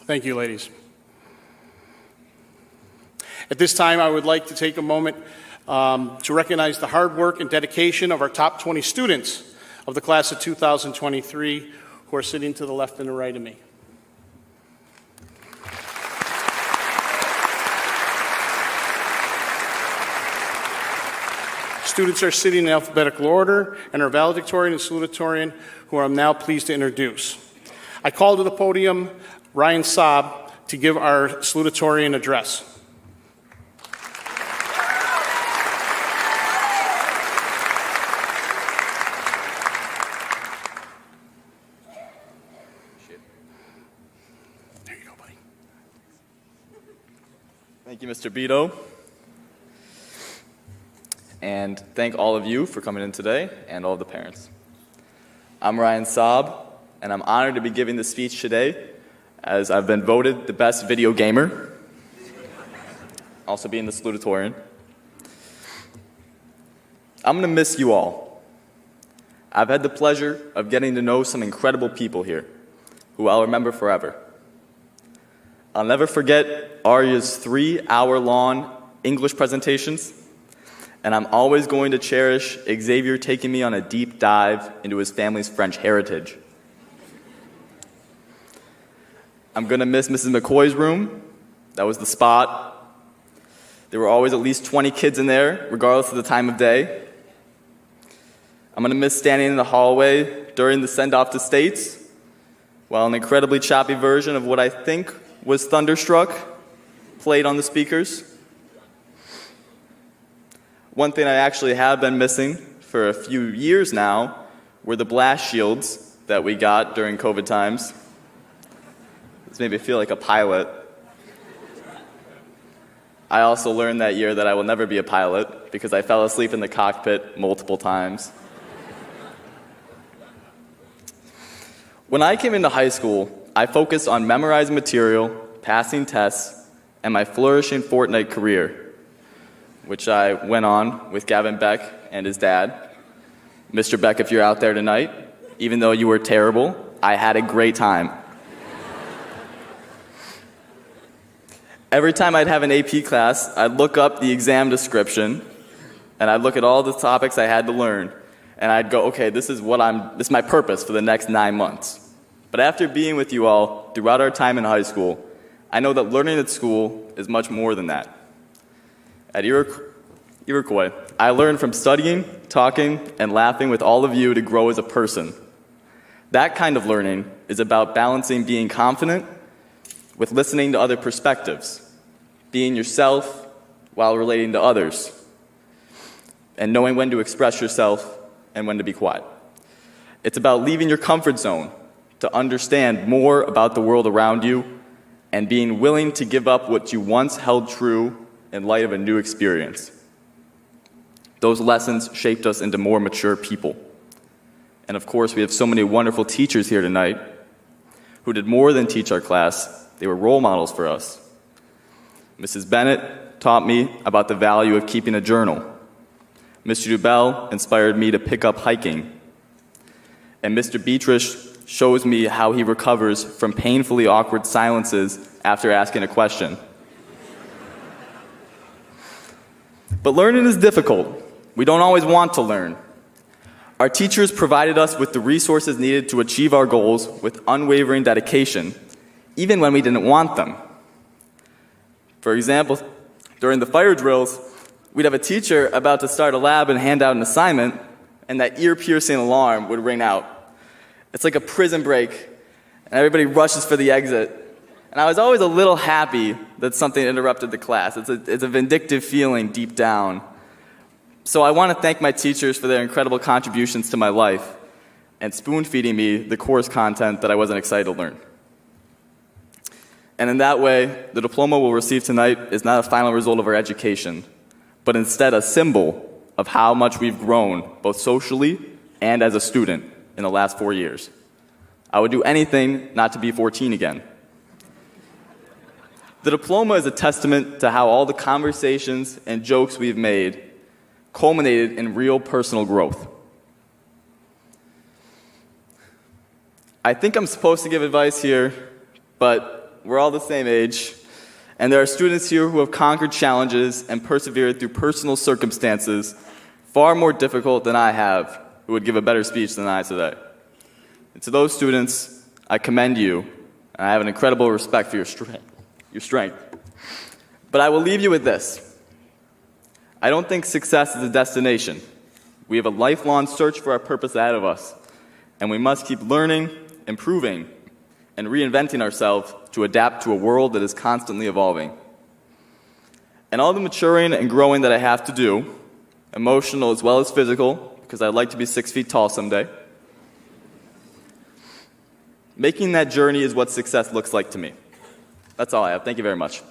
Thank you, ladies. At this time, I would like to take a moment to recognize the hard work and dedication of our top 20 students of the class of 2023 who are sitting to the left and the right of me. Students are sitting in alphabetical order and are valedictorian and salutatorian, who I'm now pleased to introduce. I call to the podium Ryan Saab to give our salutatorian address. There you go, buddy. Thank you, Mr. Beto. And thank all of you for coming in today and all of the parents. I'm Ryan Saab, and I'm honored to be giving this speech today as I've been voted the best video gamer, also being the salutatorian. I'm going to miss you all. I've had the pleasure of getting to know some incredible people here who I'll remember forever. I'll never forget Arya's 3-hour-long English presentations, and I'm always going to cherish Xavier taking me on a deep dive into his family's French heritage. I'm going to miss Mrs. McCoy's room. That was the spot. There were always at least 20 kids in there, regardless of the time of day. I'm going to miss standing in the hallway during the send-off to States, while an incredibly choppy version of what I think was Thunderstruck played on the speakers. One thing I actually have been missing for a few years now were the blast shields that we got during COVID times. This made me feel like a pilot. I also learned that year that I will never be a pilot because I fell asleep in the cockpit multiple times. When I came into high school, I focused on memorizing material, passing tests, and my flourishing Fortnite career, which I went on with Gavin Beck and his dad. Mr. Beck, if you're out there tonight, even though you were terrible, I had a great time. Every time I'd have an AP class, I'd look up the exam description, and I'd look at all the topics I had to learn, and I'd go, okay, this is my purpose for the next 9 months. But after being with you all throughout our time in high school, I know that learning at school is much more than that. At Iroquois, I learned from studying, talking, and laughing with all of you to grow as a person. That kind of learning is about balancing being confident with listening to other perspectives, being yourself while relating to others, and knowing when to express yourself and when to be quiet. It's about leaving your comfort zone to understand more about the world around you and being willing to give up what you once held true in light of a new experience. Those lessons shaped us into more mature people. And of course, we have so many wonderful teachers here tonight who did more than teach our class. They were role models for us. Mrs. Bennett taught me about the value of keeping a journal. Mr. Dubell inspired me to pick up hiking. And Mr. Beatrice shows me how he recovers from painfully awkward silences after asking a question. But learning is difficult. We don't always want to learn. Our teachers provided us with the resources needed to achieve our goals with unwavering dedication, even when we didn't want them. For example, during the fire drills, we'd have a teacher about to start a lab and hand out an assignment, and that ear-piercing alarm would ring out. It's like a prison break, and everybody rushes for the exit. And I was always a little happy that something interrupted the class. It's a vindictive feeling deep down. So I want to thank my teachers for their incredible contributions to my life and spoon-feeding me the course content that I wasn't excited to learn. And in that way, the diploma we'll receive tonight is not a final result of our education, but instead a symbol of how much we've grown, both socially and as a student, in the last 4 years. I would do anything not to be 14 again. The diploma is a testament to how all the conversations and jokes we've made culminated in real personal growth. I think I'm supposed to give advice here, but We're all the same age. And there are students here who have conquered challenges and persevered through personal circumstances far more difficult than I have, who would give a better speech than I today. And to those students, I commend you, and I have an incredible respect for your strength. But I will leave you with this. I don't think success is a destination. We have a lifelong search for our purpose ahead of us, and we must keep learning, improving, and reinventing ourselves to adapt to a world that is constantly evolving. And all the maturing and growing that I have to do, emotional as well as physical, because I'd like to be 6 feet tall someday, making that journey is what success looks like to me. That's all I have. Thank you very much.